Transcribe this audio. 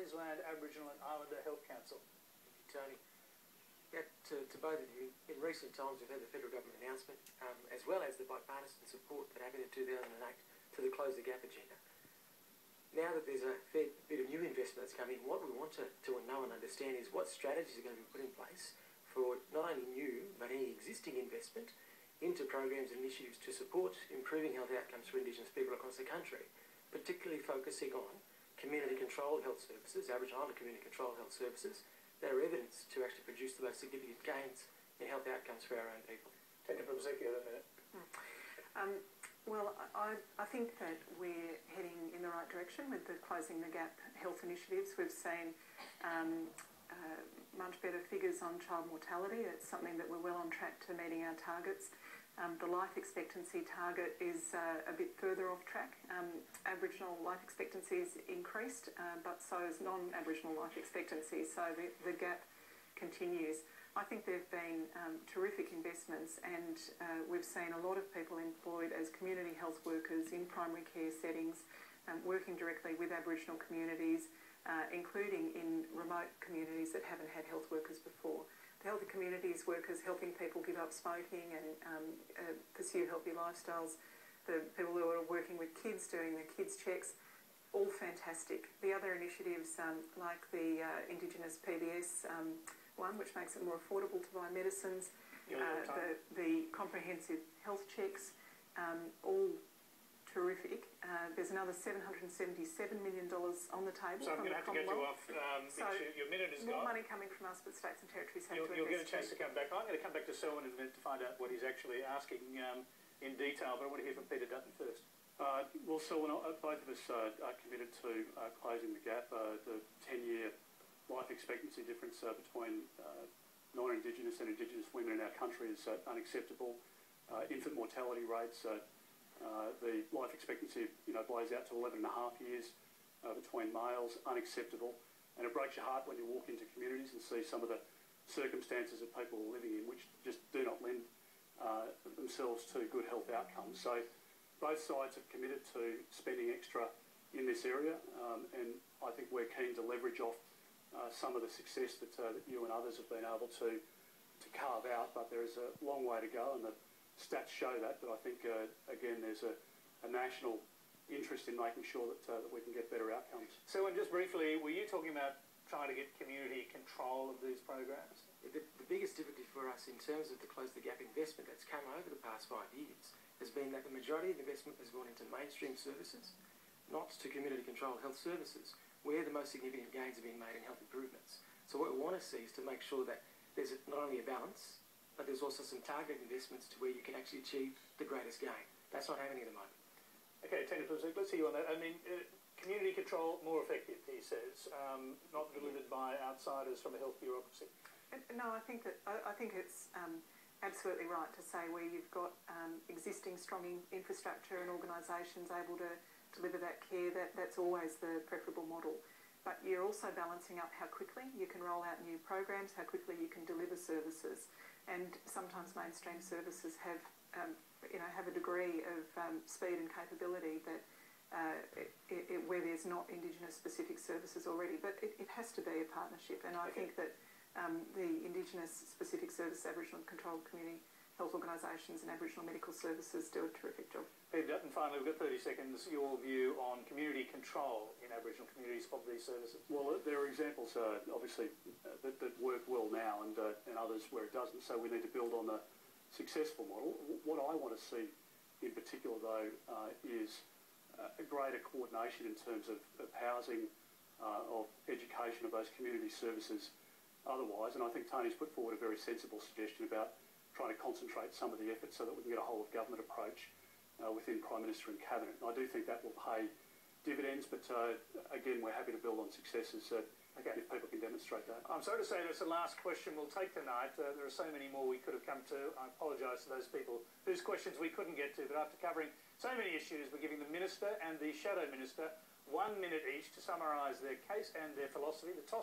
Queensland Aboriginal and Islander Health Council. Thank you, Tony. Yeah, to both of you, in recent times we've had the federal government announcement, as well as the bipartisan support that happened in 2008 to the Close the Gap agenda. Now that there's a fair bit of new investment that's coming, what we want to know and understand is what strategies are going to be put in place for not only new, but any existing investment into programs and initiatives to support improving health outcomes for Indigenous people across the country, particularly focusing on community-controlled health services, Aboriginal Islander community-controlled health services, that are evidence to actually produce the most significant gains in health outcomes for our own people. Take it from Zeki in a minute. Well, I think that we're heading in the right direction with the Closing the Gap health initiatives. We've seen much better figures on child mortality. It's something that we're well on track to meeting our targets. The life expectancy target is a bit further off track. Aboriginal life expectancy is increased, but so is non-Aboriginal life expectancy, so the gap continues. I think there have been terrific investments, and we've seen a lot of people employed as community health workers in primary care settings, working directly with Aboriginal communities, including in remote communities that haven't had health workers before. The healthy communities workers helping people give up smoking and pursue healthy lifestyles. The people who are working with kids, doing the kids checks, all fantastic. The other initiatives like the Indigenous PBS one, which makes it more affordable to buy medicines, the comprehensive health checks, all terrific. There's another $777 million on the table so from the Commonwealth. So I'm going to have to get you off because your minute is gone. More money coming from us, but states and territories have to invest. You'll get a chance to come back. I'm going to come back to Selwyn in a minute to find out what he's actually asking in detail, but I want to hear from Peter Dutton first. Well, Selwyn, both of us are committed to closing the gap. The 10-year life expectancy difference between non-Indigenous and Indigenous women in our country is unacceptable. Infant mortality rates, the life expectancy blows out to 11.5 years between males, unacceptable. And it breaks your heart when you walk into communities and see some of the circumstances that people are living in, which just do not lend themselves to good health outcomes. So both sides have committed to spending extra in this area, and I think we're keen to leverage off some of the success that you and others have been able to carve out, but there is a long way to go, and the stats show that. But I think, again, there's a national interest in making sure that we can get better outcomes. So, and just briefly, were you talking about trying to get community control of these programs? The biggest difficulty for us in terms of the Close the Gap investment that's come over the past 5 years has been that the majority of the investment has gone into mainstream services, not to community-controlled health services, where the most significant gains are being made in health improvements. So what we want to see is to make sure that there's not only a balance, but there's also some targeted investments to where you can actually achieve the greatest gain. That's not happening at the moment. Okay, Tanya, let's hear you on that. I mean, community control more effective, he says, not delivered by outsiders from a health bureaucracy. No, I think it's absolutely right to say where you've got existing strong infrastructure and organisations able to deliver that care, that's always the preferable model. But you're also balancing up how quickly you can roll out new programs, how quickly you can deliver services, and sometimes mainstream services have a degree of speed and capability that where there's not Indigenous specific services already. But it has to be a partnership, and I think that the Indigenous specific service, Aboriginal controlled community health organisations and Aboriginal medical services do a terrific job. Peter Dutton, finally, we've got 30 seconds. Your view on community control in Aboriginal communities of these services? Well, there are examples, obviously, that work well now and others where it doesn't, so we need to build on the successful model. What I want to see in particular, though, is a greater coordination in terms of housing, of education, of those community services otherwise, and I think Tony's put forward a very sensible suggestion about trying to concentrate some of the efforts so that we can get a whole of government approach within Prime Minister and Cabinet. And I do think that will pay dividends, but again, we're happy to build on successes if people can demonstrate that. I'm sorry to say that's the last question we'll take tonight. There are so many more we could have come to. I apologise to those people whose questions we couldn't get to, but after covering so many issues, we're giving the Minister and the Shadow Minister 1 minute each to summarise their case and their philosophy. The toss